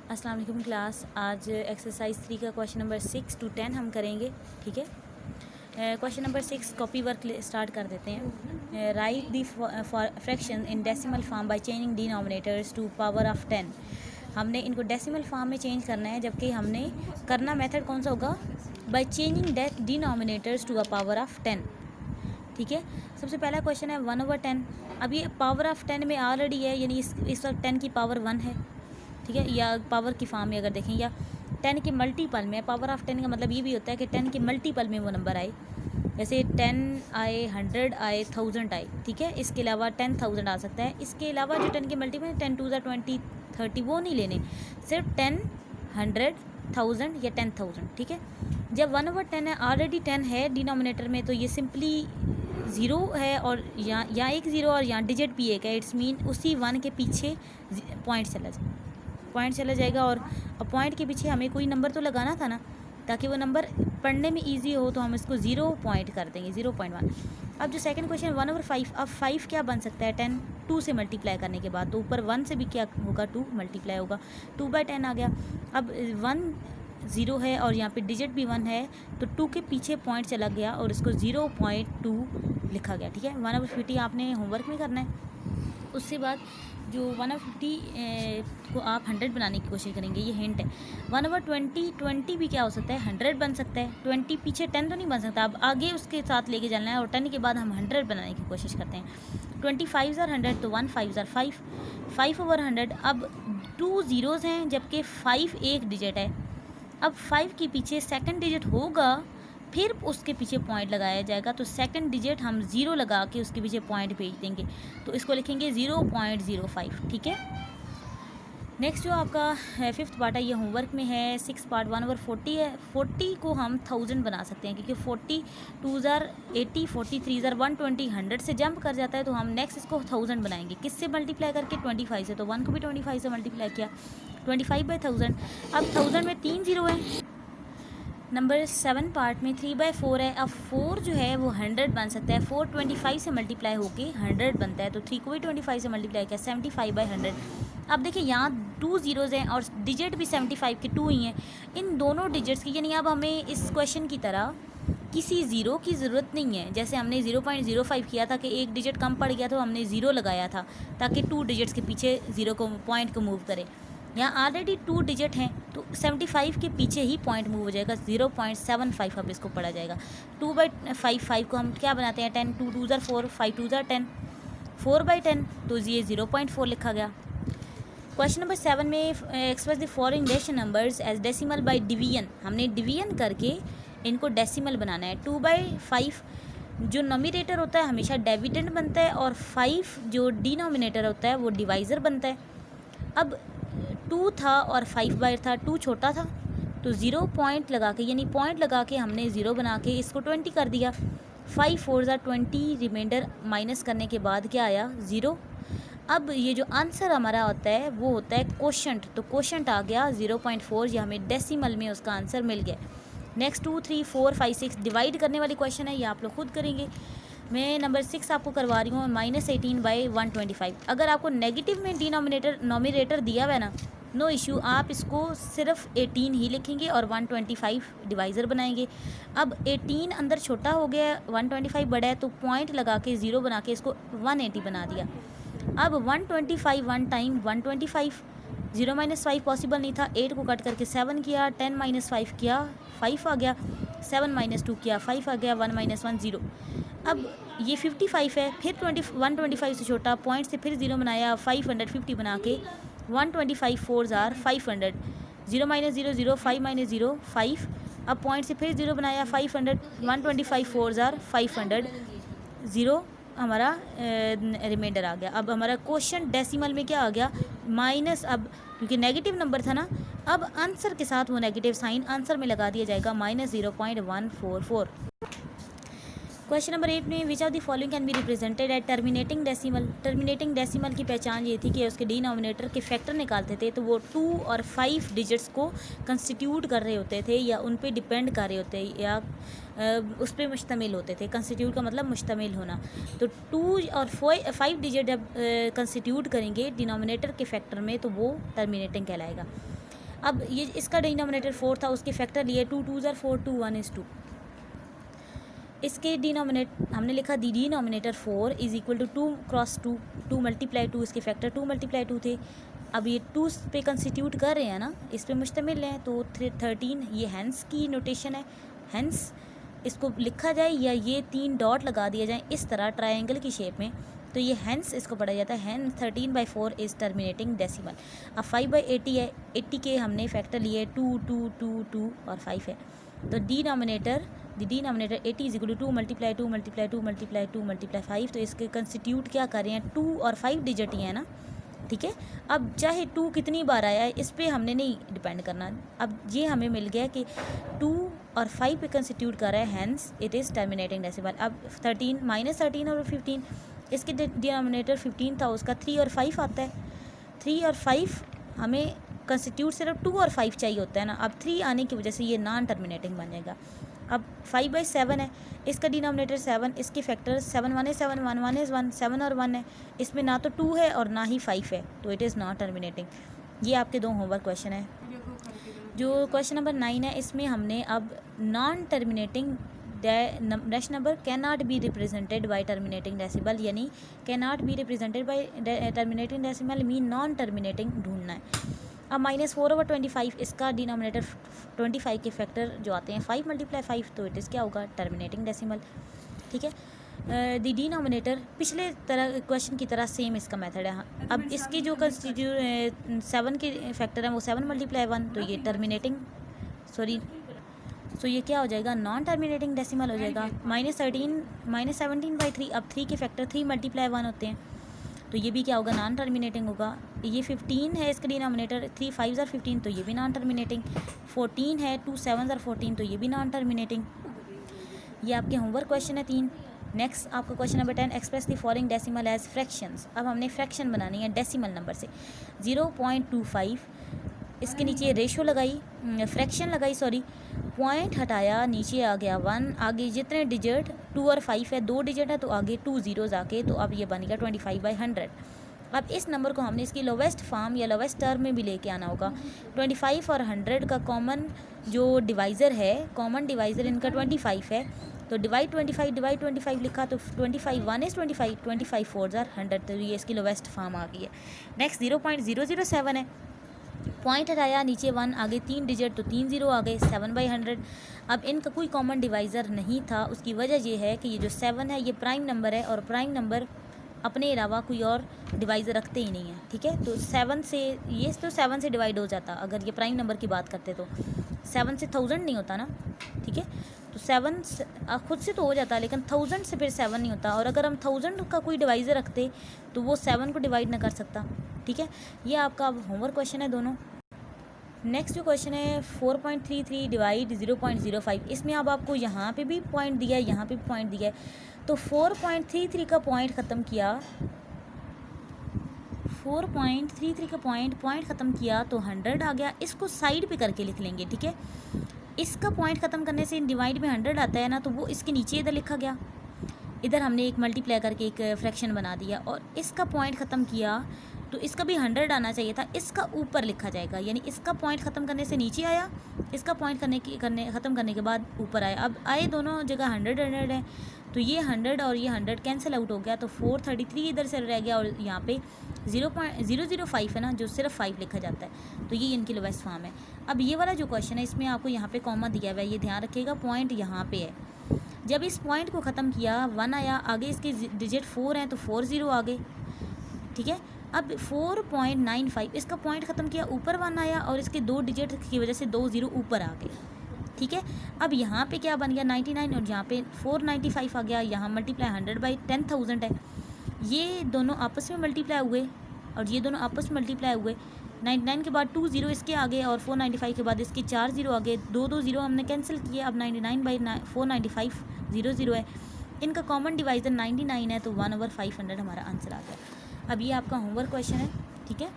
अस्सलाम वालेकुम क्लास। आज एक्सरसाइज 3 का क्वेश्चन नंबर 6 to 10 हम करेंगे। ठीक है, question number 6 copy work start कर देते हैं। Write the fraction in decimal form by changing denominators to power of 10। हमने इनको डेसिमल फॉर्म में चेंज करना है, जबकि हमने करना मेथड कौन सा होगा, by changing denominators to a power of 10। ठीक है, सबसे पहला क्वेश्चन है 1/10। अब ये पावर ऑफ 10 में ऑलरेडी है, यानी इस वक्त 10 की पावर 1 है। ठीक है, या पावर की फॉर्म में अगर देखें, या 10 के मल्टीपल में। पावर ऑफ 10 का मतलब ये भी होता है कि 10 के मल्टीपल में वो नंबर आए, जैसे 10 आए, 100 आए, 1000 आए। ठीक है, इसके अलावा 10,000 आ सकता है। इसके अलावा जो 10 के मल्टीपल 10 2 20 30 वो नहीं लेने, सिर्फ 10, 100, 1000 या 10,000। ठीक है, जब 1/10 है, ऑलरेडी 10 है डिनोमिनेटर में, तो ये सिंपली ज़ीरो है, और या एक ज़ीरो और यहाँ डिजिट भी एक है। इट्स मीन उसी 1 के पीछे पॉइंट चला जाएगा। और पॉइंट के पीछे हमें कोई नंबर तो लगाना था ना, ताकि वो नंबर पढ़ने में इजी हो, तो हम इसको 0 पॉइंट कर देंगे, 0.1। अब जो सेकंड क्वेश्चन 1/5, अब 5 क्या बन सकता है, 10 2 से मल्टीप्लाई करने के बाद, तो ऊपर 1 से भी क्या होगा, 2 मल्टीप्लाई होगा, 2/10 आ गया। अब 1 0 है और यहाँ पे डिजिट भी 1 है, तो 2 के पीछे पॉइंट चला गया और इसको 0.2 लिखा गया। ठीक है, 1/50 आपने होमवर्क में करना है। उसके बाद जो 1/50 को आप 100 बनाने की कोशिश करेंगे, ये हिंट है। 1/20, 20 भी क्या हो सकता है, 100 बन सकता है। 20 पीछे 10 तो नहीं बन सकता, अब आगे उसके साथ लेके चलना है, और 10 के बाद हम 100 बनाने की कोशिश करते हैं। 25 और 100, तो 1 5 5 5/100। अब 2 ज़ीरोज़ हैं, जबकि 5 एक डिजिट है। अब 5 के पीछे सेकंड डिजिट होगा, फिर उसके पीछे पॉइंट लगाया जाएगा, तो सेकंड डिजिट हम 0 लगा के उसके पीछे पॉइंट भेज देंगे, तो इसको लिखेंगे 0.05। ठीक है, नेक्स्ट जो आपका फिफ्थ पार्ट है, ये होमवर्क में है। 6 पार्ट 1/40 है। 40 को हम 1000 बना सकते हैं, क्योंकि 40 2 ज़ार 80, 40 3 ज़ार 120, 100 से जंप कर जाता है, तो हम नेक्स्ट इसको 1000 बनाएंगे। किससे मल्टीप्लाई करके, 25 से, तो 1 को भी 25 से मल्टीप्लाई किया, 25/1000। अब 1000 में 3 ज़ीरो है। नंबर 7 पार्ट में 3/4 है। अब 4 जो है वो 100 बन सकता है। 4 25 से मल्टीप्लाई होके 100 बनता है, तो 3 को भी 25 से मल्टीप्लाई किया, 75/100। अब देखिए यहाँ 2 ज़ीरोज़ हैं और डिजिट भी 75 के 2 ही हैं। इन दोनों डिजिट्स की, यानी अब हमें इस क्वेश्चन की तरह किसी ज़ीरो की ज़रूरत नहीं है। जैसे हमने 0.05 किया था कि एक डिजिट कम पड़ गया, तो हमने 0 लगाया था, ताकि 2 डिजिट्स के पीछे 0 को पॉइंट को मूव करे। यहाँ ऑलरेडी 2 डिजिट हैं, तो 75 के पीछे ही पॉइंट मूव हो जाएगा, 0.75 अब इसको पढ़ा जाएगा। 2/5 को हम क्या बनाते हैं, 10 2 2 ज़ार 4, 5 2 ज़ार 10, 4/10, तो ये 0.4 लिखा गया। क्वेश्चन नंबर 7 में express the following rational numbers as decimal by division. हमने डिवीजन करके इनको डेसिमल बनाना है। 2/5 जो नोमिनेटर होता है हमेशा डिविडेंड बनता है, और 5 जो डिनोमिनेटर होता है वो डिवाइज़र बनता है। अब 2 था और 5/8 था, 2 छोटा था, तो 0 पॉइंट लगा के, यानी पॉइंट लगा के हमने 0 बना के इसको 20 कर दिया। 5 4 ज़ार 20, रिमाइंडर माइनस करने के बाद क्या आया, 0। अब ये जो आंसर हमारा होता है वो होता है कोशंट, तो कोशंट आ गया 0.4, ये हमें डेसिमल में उसका आंसर मिल गया। नेक्स्ट 2 3 4 5 6 डिवाइड करने वाली क्वेश्चन है, ये आप लोग खुद करेंगे। मैं नंबर 6 आपको करवा रही हूँ, -18/125। अगर आपको नेगेटिव में नोमिनेटर दिया हुआ है ना, नो इशू, आप इसको सिर्फ 18 ही लिखेंगे और 125 डिवाइज़र बनाएंगे। अब 18 अंदर छोटा हो गया, 125 बड़ा है, तो पॉइंट लगा के 0 बना के इसको 180 बना दिया। अब 125 1 टाइम 125, 0 - 5 पॉसिबल नहीं था, 8 को कट करके 7 किया, 10 - 5 किया, 5 आ गया, 7 - 2 किया, 5 आ गया, 1 - 1 0। अब ये 55 है, फिर 125 से छोटा, पॉइंट से फिर 0 बनाया, 550 बना के 125 4 ज़ार 500, 0 - 0 0, 5 - 0 5। अब पॉइंट से फिर 0 बनाया, 500, 125 4 ज़ार 500, 0 हमारा रिमाइंडर आ गया। अब हमारा क्वेश्चन डेसिमल में क्या आ गया, माइनस, अब क्योंकि नेगेटिव नंबर था ना, अब आंसर के साथ वो नेगेटिव साइन आंसर में लगा दिया जाएगा, -0.144। क्वेश्चन नंबर 8 में which of the following can be represented at terminating decimal. Terminating decimal की पहचान ये थी कि उसके डिनोमिनेटर के फैक्टर निकालते थे, तो वो 2 और 5 डिजिट्स को कंस्टिट्यूट कर रहे होते थे, या उन पे डिपेंड कर रहे होते, या उस पर मुश्तमिल होते थे। कंस्टिट्यूट का मतलब मुश्तमिल होना, तो 2 और 5 डिजिट जब कंस्टिट्यूट करेंगे डिनोमिनेटर के फैक्टर में, तो वो टर्मिनेटिंग कहलाएगा। अब ये इसका डिनोमिनेटर 4 था, उसके फैक्टर लिए 2 2 ज़र 4 2 1 is 2। इसके हमने लिखा the denominator 4 is equal to 2 cross 2, 2 multiply 2, इसके फैक्टर 2 मल्टीप्लाई 2 थे। अब ये 2 पे कंस्टिट्यूट कर रहे हैं ना, इस पे मुश्तमिल हैं, तो 13 ये हैंस की नोटेशन है। हैंस इसको लिखा जाए या ये 3 डॉट लगा दिया जाए इस तरह ट्रायंगल की शेप में, तो ये हैंस इसको पढ़ा जाता है। Hence 13/4 is terminating decimal. अब 5/80 है, 80 के हमने फैक्टर लिए 2 2 2 2 और 5 है, तो denominator 80 is equal to 2 multiply 2 multiply 2 multiply 2 multiply 5। तो इसके कंस्टिट्यूट क्या कर रहे हैं, 2 और 5 डिजिट ही है ना, ठीक है। अब चाहे 2 कितनी बार आया है इस पर हमने नहीं डिपेंड करना। अब ये हमें मिल गया कि 2 और 5 पे कंस्टिट्यूट कर रहा है, hence it is terminating decimal. अब 13 -13 और 15, इसके डिनोमिनेटर 15 था, उसका 3 और 5 आता है। 3 और 5 हमें कंस्टिट्यूट सिर्फ 2 और 5 चाहिए होता है ना। अब 3 आने की वजह से ये नॉन टर्मिनेटिंग बन जाएगा। अब 5/7 है, इसका डिनोमिनेटर 7, इसके फैक्टर 7 1 is 7 1 1 is 1, 7 और 1 है, इसमें ना तो 2 है और ना ही 5 है, तो इट इज़ नॉट टर्मिनेटिंग। ये आपके 2 होमवर्क क्वेश्चन है। जो क्वेश्चन नंबर 9 है, इसमें हमने अब non terminating dash number can not be represented by terminating decimal, यानी can not be represented by terminating decimal mean non terminating ढूंढना है। अब -4/25, इसका डिनोमिनेटर 25 के फैक्टर जो आते हैं 5 × 5, तो इट इज़ क्या होगा, टर्मिनेटिंग डेसिमल, ठीक है। दी डिनोमिनेटर पिछले तरह क्वेश्चन की तरह सेम इसका मेथड है। अब इसकी जो 7 के फैक्टर हैं वो 7 × 1, तो ये टर्मिनेटिंग सो ये क्या हो जाएगा, नॉन टर्मिनेटिंग डेसिमल हो जाएगा। -17/3, अब 3 के फैक्टर 3 × 1 होते हैं, तो ये भी क्या होगा, नॉन टर्मिनेटिंग होगा। ये 15 है, इसका डिनोमिनेटर 3 5 ज़र 15, तो ये भी नॉन टर्मिनेटिंग। 14 है, 2 7 ज़र 14, तो ये भी नॉन टर्मिनेटिंग। ये आपके होमवर्क क्वेश्चन है 3। नेक्स्ट आपका question number 10, express the following decimal as fractions. अब हमने फ्रैक्शन बनानी है डेसिमल नंबर से। 0.25, इसके नीचे रेशो लगाई, फ्रैक्शन लगाई, पॉइंट हटाया, नीचे आ गया 1, आगे जितने डिजिट 2 और 5 है, 2 डिजिट है, तो आगे 2 ज़ीरोज़ आके, तो अब ये बन गया 25/100। अब इस नंबर को हमने इसकी लोवेस्ट फॉर्म या लोवेस्ट टर्म में भी लेके आना होगा। 25 और 100 का कॉमन जो डिवाइज़र है, कॉमन डिवाइज़र इनका 25 है, तो डिवाइड 25 लिखा, तो 25 1 is 25, 25 4 ज़र 100, तो ये इसकी लोवेस्ट फॉर्म आ गई है। नेक्स्ट 0.007 है, पॉइंट हटाया, नीचे 1, आगे 3 डिजिट, तो 3 ज़ीरो आ गए, 7/100। अब इनका कोई कॉमन डिवाइज़र नहीं था, उसकी वजह ये है कि ये जो 7 है ये प्राइम नंबर है, और प्राइम नंबर अपने अलावा कोई और डिवाइज़र रखते ही नहीं है, ठीक है। तो 7 से ये तो 7 से डिवाइड हो जाता, अगर ये प्राइम नंबर की बात करते तो 7 से 1000 नहीं होता ना, ठीक है। तो 7 खुद से तो हो जाता, लेकिन 1000 से फिर 7 नहीं होता, और अगर हम 1000 का कोई डिवाइज़र रखते तो वो 7 को डिवाइड ना कर सकता, ठीक है। ये आपका होमवर्क क्वेश्चन है दोनों। नेक्स्ट जो क्वेश्चन है 4.33 डिवाइड 0.05, इसमें अब आपको यहाँ पे भी पॉइंट दिया है, यहाँ पे भी पॉइंट दिया है, तो 4.33 का पॉइंट ख़त्म किया, 4.33 का पॉइंट ख़त्म किया, तो 100 आ गया। इसको साइड पे करके लिख लेंगे, ठीक है। इसका पॉइंट ख़त्म करने से डिवाइड में 100 आता है ना, तो वो इसके नीचे इधर लिखा गया, इधर हमने एक मल्टीप्लाई करके एक फ्रैक्शन बना दिया, और इसका पॉइंट ख़त्म किया तो इसका भी 100 आना चाहिए था, इसका ऊपर लिखा जाएगा, यानी इसका पॉइंट ख़त्म करने से नीचे आया, इसका पॉइंट ख़त्म करने के बाद ऊपर आया। अब आए दोनों जगह 100 है, तो ये 100 और ये 100 कैंसिल आउट हो गया, तो 433 इधर से रह गया, और यहाँ पे 0.005 है ना, जो सिर्फ 5 लिखा जाता है, तो ये इनकी लोवेस्ट फॉर्म है। अब ये वाला जो क्वेश्चन है, इसमें आपको यहाँ पे कॉमा दिया हुआ है, ये ध्यान रखिएगा, पॉइंट यहाँ पे है। जब इस पॉइंट को ख़त्म किया 1 आया, आगे इसके डिजिट 4 हैं, तो 4 ज़ीरो आ गए, ठीक है। अब 4.95, इसका पॉइंट ख़त्म किया, ऊपर 1 आया, और इसके 2 डिजिट की वजह से 2 ज़ीरो ऊपर आ गए, ठीक है। अब यहाँ पे क्या बन गया 99, और यहाँ पे 495 आ गया, यहाँ मल्टीप्लाई 100/10,000 है, ये दोनों आपस में मल्टीप्लाई हुए, और ये दोनों आपस में मल्टीप्लाई हुए। 99 के बाद 2 ज़ीरो इसके आगे, और 495 के बाद इसके 4 ज़ीरो आगे, 2 ज़ीरो हमने कैंसिल किए, अब 99/495 0 है। इनका कॉमन डिवाइज़र 99 है, तो 1/500 हमारा आंसर आ गया। अब ये आपका होमवर्क क्वेश्चन है, ठीक है।